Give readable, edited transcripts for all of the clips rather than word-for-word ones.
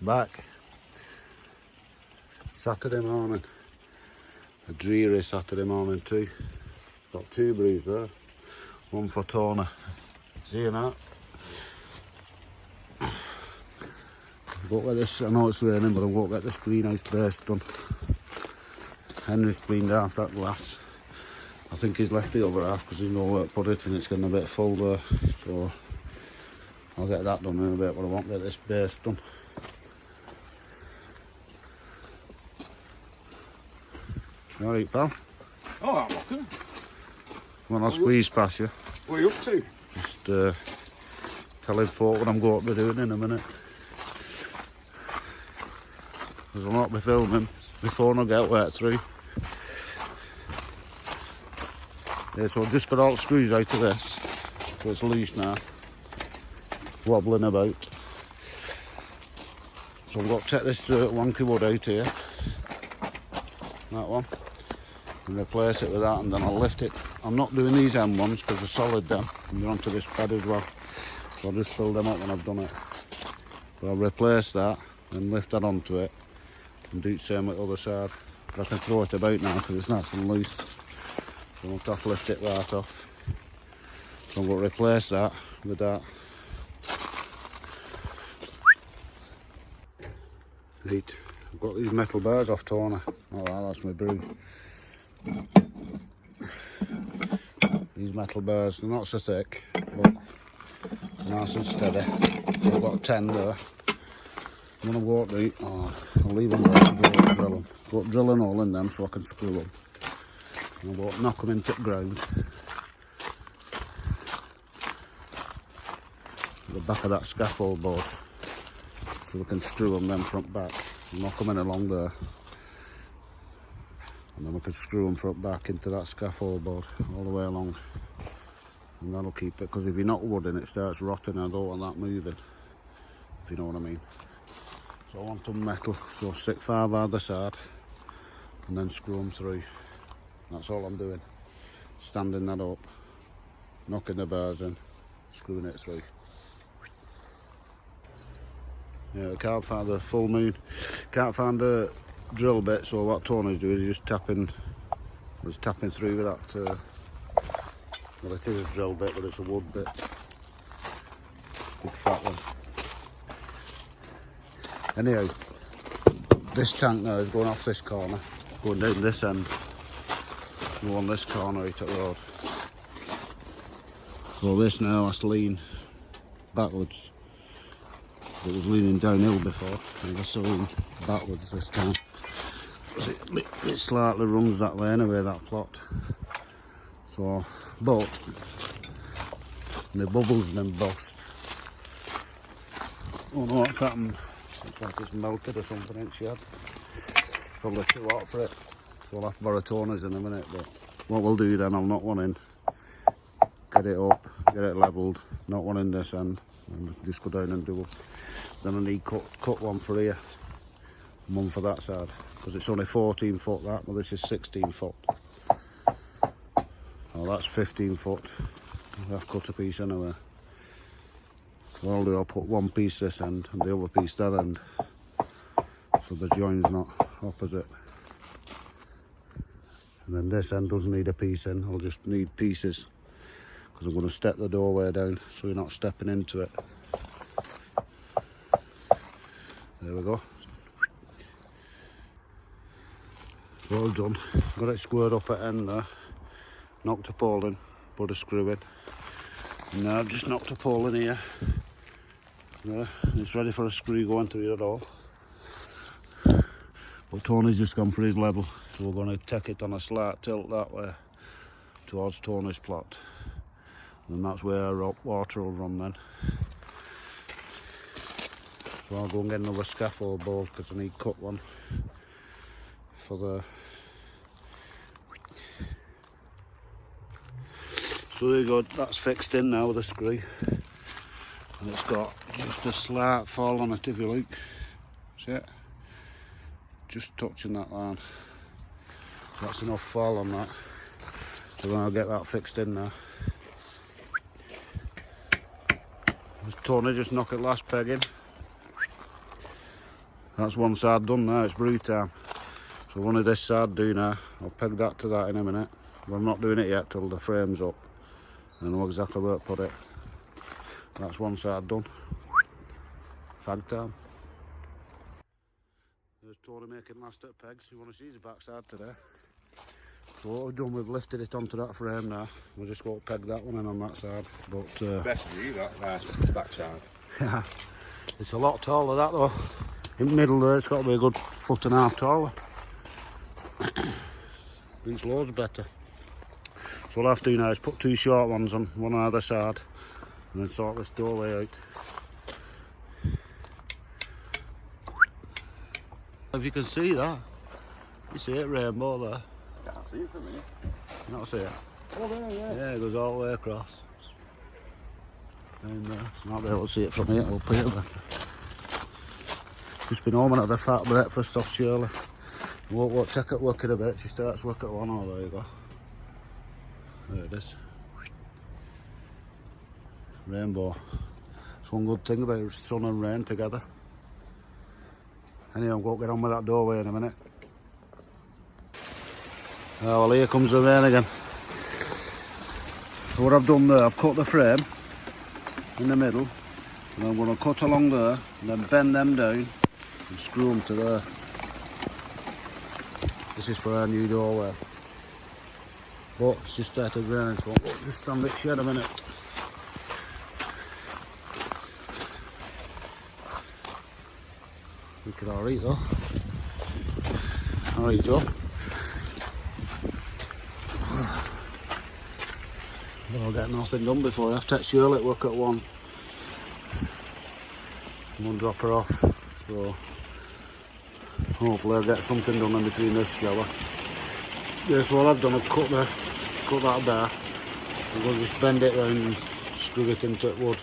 back. Saturday morning. A dreary Saturday morning too. Got 2 breeds there. One for Tony. Seeing that? Go get this, I know it's raining, but I'll go get this greenhouse base done. Henry's cleaned half that glass. I think he's left the other half because there's nowhere to put it and it's getting a bit full there. So I'll get that done in a bit, but I won't get this base done. You alright, pal? Oh, I'm okay. Well, I'll squeeze past you. What are you up to? Just telling folk what I'm going to be doing in a minute. There's a lot to be filming. My phone will get wet through. Yeah, so I've just got all the screws out of this. So it's loose now. Wobbling about. So I've got to take this wonky wood out here. That one. And replace it with that, and then I'll lift it. I'm not doing these end ones because they're solid then. And they're onto this bed as well. So I'll just fill them up when I've done it. But I'll replace that and lift that onto it. And do the same with the other side. But I can throw it about now because it's nice and loose. So I'll have to lift it right off. So I'm going to replace that with that. Right, I've got these metal bars off Tony. Oh wow, that's my brew. These metal bars, they're not so thick, but nice and steady. So I've got 10 there. I'm going to go up the, I'll leave them there and drill them. Go drill a hole in them so I can screw them. And I'll go up, knock them into the ground. The back of that scaffold board. So we can screw them then front back. Knock them in along there. And then we can screw them front back into that scaffold board all the way along. And that'll keep it, because if you knock wood in it starts rotting. I don't want that moving, if you know what I mean. So I want them metal, so stick 5 either side and then screw them through. That's all I'm doing. Standing that up, knocking the bars in, screwing it through. Yeah, I can't find the full moon. Can't find a drill bit, so what Tony's doing is just tapping through with that. Well, it is a drill bit, but it's a wood bit. Big fat one. Anyhow, this tank now is going off this corner. It's going down this end. Go on this corner out at the road. So this now has to lean backwards. It was leaning downhill before, and it's leaning backwards this time. It slightly runs that way anyway, that plot. So, but the bubbles then burst. Oh no, what's happened? Looks like it's melted or something in shed. Probably too hot for it. So I'll have to borrow toners in a minute, but what we'll do then, I'll knock one in, get it up, get it levelled, knock one in this end, and just go down and do it. Then I need cut one for here, and one for that side, because it's only 14 foot that, but this is 16 foot. Oh, that's 15 foot. I've cut a piece anyway. So I'll do, I'll put one piece this end and the other piece that end, so the join's not opposite. And then this end doesn't need a piece in, I'll just need pieces, because I'm going to step the doorway down so you're not stepping into it. There we go. It's all done. Got it squared up at end there. Knocked a pole in, put a screw in. And now I've just knocked a pole in here. There, it's ready for a screw going through here at all. But Tony's just gone for his level, so we're going to take it on a slight tilt that way towards Tony's plot. And that's where our water will run then. So I'll go and get another scaffold board because I need cut one for the. So there you go, that's fixed in now with a screw. And it's got just a slight fall on it if you look. See it? Just touching that line. That's enough fall on that. So then I'll get that fixed in now. Tony just knock it last peg in. That's one side done now, it's brew time. So one of this side do now. I'll peg that to that in a minute. But I'm not doing it yet till the frame's up. I know exactly where to put it. That's one side done. Fag time. There's Tony making last at pegs. You want to see his backside today. So what we've done, we've lifted it onto that frame now. We'll just go peg that one in on that side. But Best view, that backside. yeah, it's a lot taller that though. In the middle there, it's got to be a good 1.5 foot taller. It's loads better. So what I'll have to do now is put 2 short ones on one either side and then sort this doorway out. If you can see that, you see it rainbow there. I can't see it from here. You not see it? Oh, there, yeah. Yeah, it goes all the way across. And not be able to see it from here up here then. Just been home and had a fat breakfast off Shirley. Won't take it work in a bit, she starts work at 1. Oh, there you go. There it is. Rainbow. It's one good thing about sun and rain together. Anyway, I'm going to get on with that doorway in a minute. Oh, well, here comes the rain again. So what I've done there, I've cut the frame in the middle, and I'm going to cut along there, and then bend them down, and screw them to there. This is for our new doorway. But it's just started raining, so we'll just stand it shed a minute. Looking alright though. Alright, Joe. But I'll get nothing done before I have to take Shirley at work at 1. I'm going to drop her off. So hopefully I'll get something done in between this shower. Yeah, so what I've done, I've cut that there. I'm going to just bend it round and screw it into wood.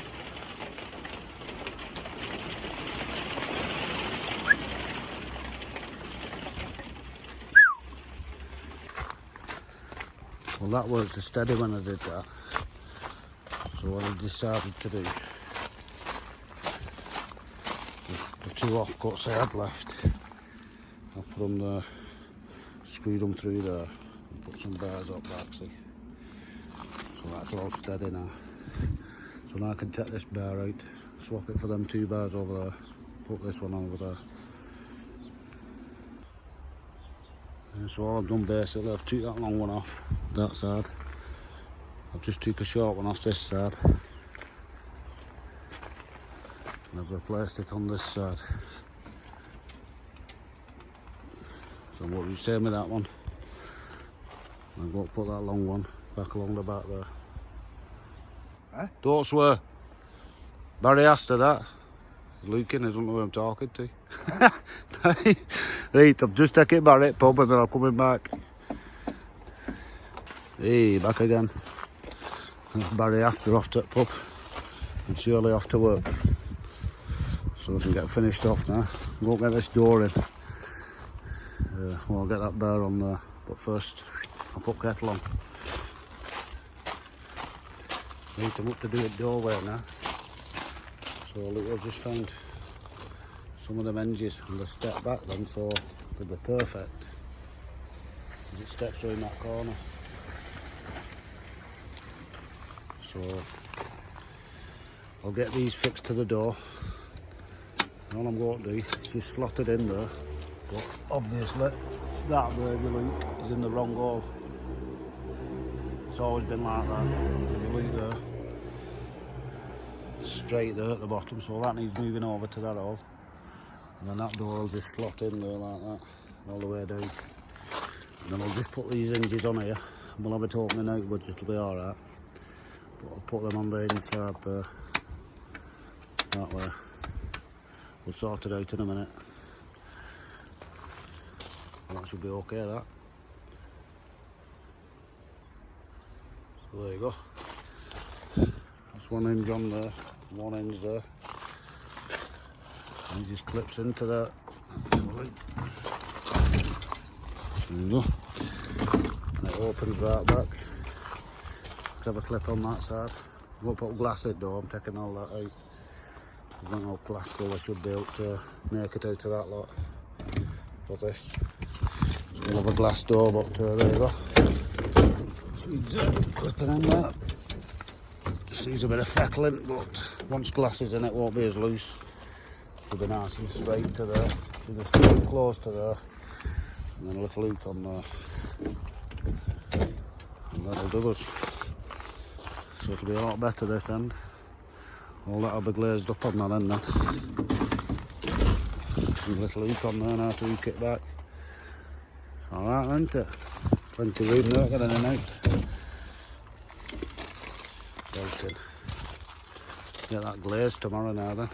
Well, that was a steady when I did that. So what I decided to do, the 2 offcuts I had left, I put them there, screwed them through there, and put some bars up back, see. So that's all steady now. So now I can take this bar out, swap it for them 2 bars over there, put this one over there. And so all I've done basically, I've took that long one off that side. I've just took a short one off this side. And I've replaced it on this side. So what you say with that one? I'm going to put that long one back along the back there. Huh? Don't swear. Barry asked her that. He's looking, I don't know who I'm talking to. Right, I'll just take it back at pub and then I'll come in back. Hey, back again. That's Barry Astor off to the pub and Shirley off to work. So we can get finished off now. Won't get this door in. Well, I'll get that bar on there. But first, I'll put kettle on. Need to look to do a doorway now. So look, I've just found some of them hinges and they step back then, so they'll be perfect. As it steps around that corner. So I'll get these fixed to the door. And all I'm going to do is just slot it in there. But obviously that baby look is in the wrong hole. It's always been like that. If you look there, straight there at the bottom, so that needs moving over to that hole. And then that door will just slot in there like that, all the way down. And then I'll just put these hinges on here, and we'll have it opening outwards, it'll be alright. But I'll put them on the inside there, that way. We'll sort it out in a minute. That should be okay, that. So there you go. That's one hinge on there, one hinge there. And it just clips into that. There you go. And it opens right back. Have a clip on that side. Won't put glass in though, I'm taking all that out. I've got no glass, so I should be able to make it out of that lot for this. Still have a glass door, but there you go. Clipping in there. Just needs a bit of feckling, but once glass is in it, won't be as loose. Should be nice and straight to there. So just keep close to there, and then a little hook on there, and that'll do us. So it'll be a lot better this end. All that'll be glazed up on that end then. And a little hook on there now to hook it back. Alright, isn't it? Plenty of room there, getting in and out. Belting. Get that glazed tomorrow now then.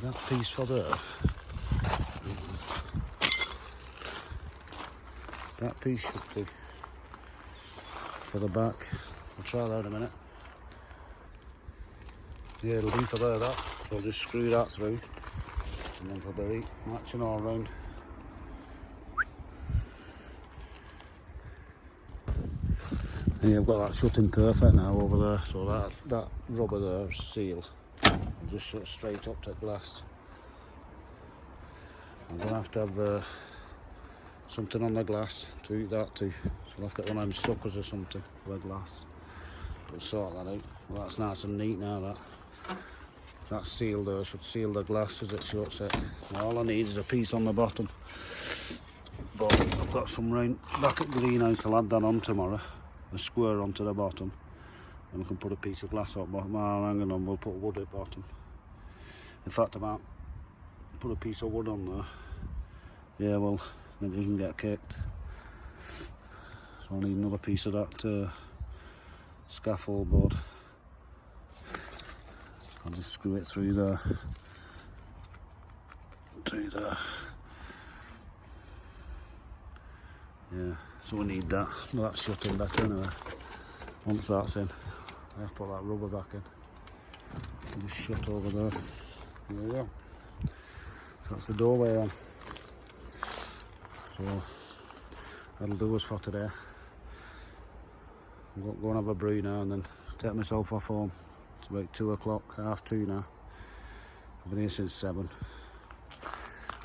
That piece for there. That piece should be for the back. I'll try that in a minute. Yeah, it'll be for there, that. So I'll just screw that through. And then for the matching all round. Yeah, I've got that shutting perfect now over there. So that rubber there is sealed. I'll just shut straight up to glass. I'm going to have something on the glass to hook that to. So I'll have to get one of them suckers or something for the glass. But sort that out. Well, that's nice and neat now, that. That seal there should seal the glass as it shuts it. Now, all I need is a piece on the bottom. But I've got some round back at greenhouse. I'll add that on tomorrow. A square onto the bottom. And we can put a piece of glass up bottom. Oh, hang on, we'll put wood at bottom. In fact, I might put a piece of wood on there. Yeah, well, then it doesn't get kicked. So I'll need another piece of that scaffold board. I'll just screw it through there. Through there. Yeah, so we need that. Well, that's shutting better anyway. Once that's in, I have to put that rubber back in. And just shut over there. There we go. So that's the doorway on. So that'll do us for today. I'll go and have a brew now and then take myself off home. It's about 2 o'clock, 2:30 now. I've been here since 7.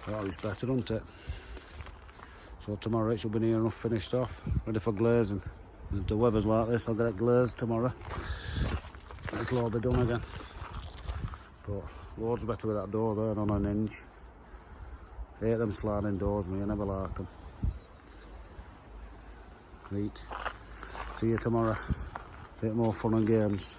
That was better, isn't it? So tomorrow it should be near enough finished off, ready for glazing. And if the weather's like this, I'll get it glazed tomorrow. It'll all be done again. But loads better with that door there on an hinge. Hate them sliding doors, me, I never like them. Right. See you tomorrow. Bit more fun and games.